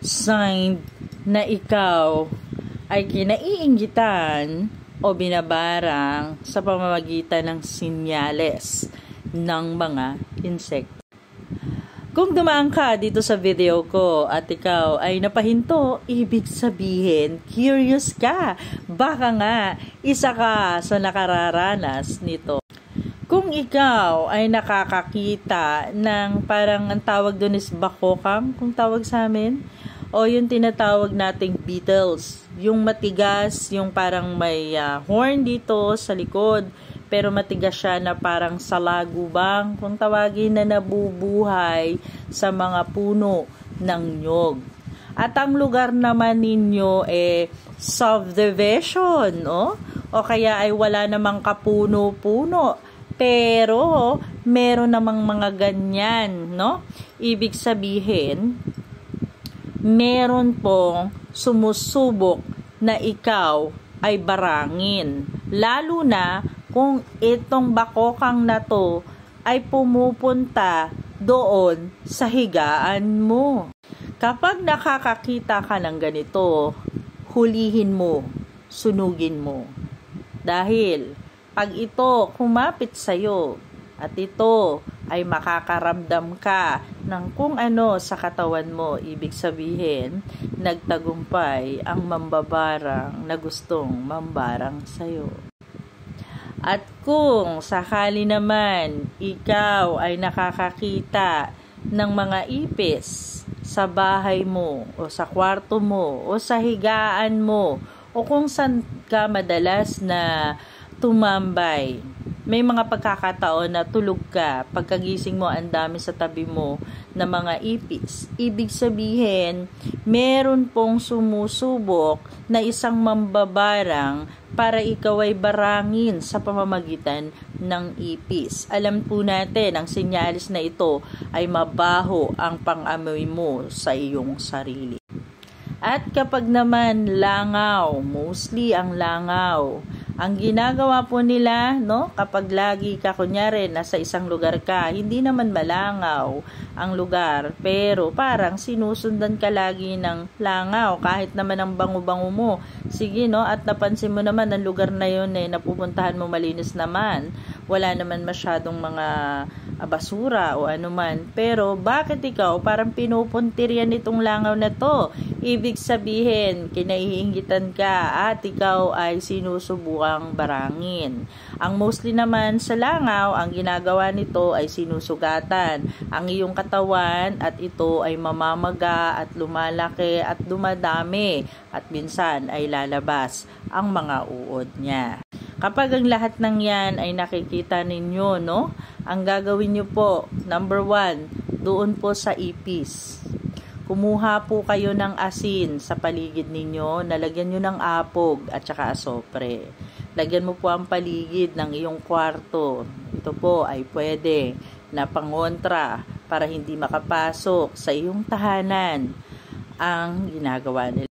sign na ikaw ay kinaiinggitan o binabarang sa pamamagitan ng sinyales ng mga insekto. Kung dumaan ka dito sa video ko at ikaw ay napahinto, ibig sabihin, curious ka. Baka nga, isa ka sa nakararanas nito. Kung ikaw ay nakakakita ng parang ang tawag doon is bakokang, kung tawag sa amin, o yung tinatawag nating beetles, yung matigas, yung parang may horn dito sa likod, pero matigas siya na parang salagubang, kung tawagin, na nabubuhay sa mga puno ng nyog. At ang lugar naman ninyo subdivision, o kaya ay wala namang kapuno-puno, pero meron namang mga ganyan, no? Ibig sabihin, meron pong sumusubok na ikaw ay barangin. Lalo na kung itong bakokang na to ay pumupunta doon sa higaan mo. Kapag nakakakita ka ng ganito, hulihin mo, sunugin mo. Dahil pag ito kumapit sa'yo at ito ay makakaramdam ka ng kung ano sa katawan mo, ibig sabihin, nagtagumpay ang mambabarang na gustong mambarang sa'yo. At kung sakali naman ikaw ay nakakakita ng mga ipis sa bahay mo o sa kwarto mo o sa higaan mo o kung saan ka madalas na tumambay, may mga pagkakataon na tulog ka, pagkagising mo ang dami sa tabi mo na mga ipis. Ibig sabihin, meron pong sumusubok na isang mambabarang para ikaw ay barangin sa pamamagitan ng ipis. Alam po natin, ang sinyalis na ito ay mabaho ang pang-amoy mo sa iyong sarili. At kapag naman langaw, mostly ang langaw, ang ginagawa po nila, no, kapag lagi ka, kunyari, nasa isang lugar ka, hindi naman malangaw ang lugar, pero parang sinusundan ka lagi ng langaw, kahit naman ang bango-bango mo. Sige, no, at napansin mo naman, ang lugar na yun, napupuntahan mo malinis naman, wala naman masyadong mga basura o anuman. Pero bakit ikaw parang pinupuntiryan nitong langaw na to? Ibig sabihin, kinaiinggitan ka at ikaw ay sinusubukang barangin. Ang mostly naman sa langaw, ang ginagawa nito ay sinusugatan ang iyong katawan at ito ay mamamaga at lumalaki at dumadami at minsan ay lalabas ang mga uod niya. Kapag ang lahat ng yan ay nakikita ninyo, no? Ang gagawin nyo po, number 1, doon po sa ipis. Kumuha po kayo ng asin sa paligid ninyo, nalagyan nyo ng apog at saka asopre. Lagyan mo po ang paligid ng iyong kwarto. Ito po ay pwede na pangontra para hindi makapasok sa iyong tahanan ang ginagawa nila.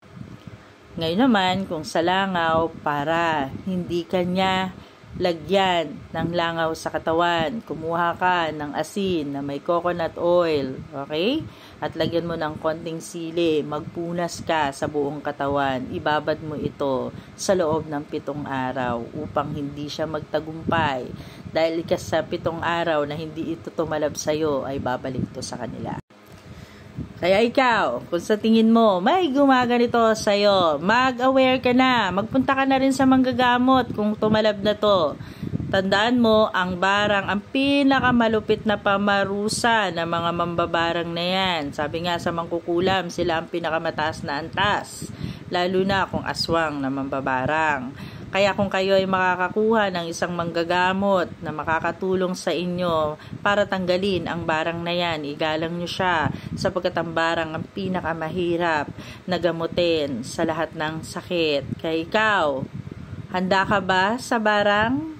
Ngayon naman, kung sa langaw, para hindi kanya lagyan ng langaw sa katawan, kumuha ka ng asin na may coconut oil, okay? At lagyan mo ng konting sili, magpunas ka sa buong katawan, ibabad mo ito sa loob ng 7 araw upang hindi siya magtagumpay. Dahil sa 7 araw na hindi ito tumalab sa'yo, ay babalik ito sa kanila. Kaya ikaw, kung sa tingin mo may gumaganito sa'yo, mag-aware ka na, magpunta ka na rin sa manggagamot kung tumalab na to. Tandaan mo, ang barang, ang pinakamalupit na pamarusa ng mga mambabarang na yan. Sabi nga sa mangkukulam, sila ang pinakamataas na antas, lalo na kung aswang na mambabarang. Kaya kung kayo ay makakakuha ng isang manggagamot na makakatulong sa inyo para tanggalin ang barang na yan, igalang nyo siya sapagkat ang barang ang pinakamahirap na gamutin sa lahat ng sakit. Kaya ikaw, handa ka ba sa barang?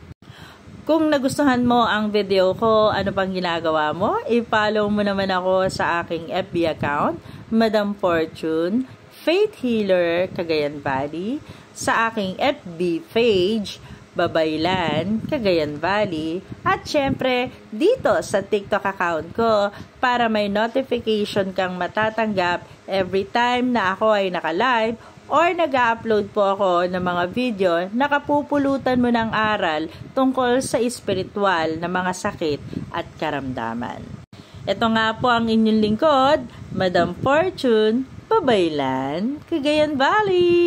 Kung nagustuhan mo ang video ko, ano pang ginagawa mo? I-follow mo naman ako sa aking FB account, Madam Fortune, Faith Healer, Cagayan Valley, sa aking FB page, Babaylan, Cagayan Valley, at syempre dito sa TikTok account ko para may notification kang matatanggap every time na ako ay naka-live or nag-upload po ako ng mga video na kapupulutan mo ng aral tungkol sa espiritual na mga sakit at karamdaman. Ito nga po ang inyong lingkod, Madam Fortune, Babaylan, Cagayan Valley.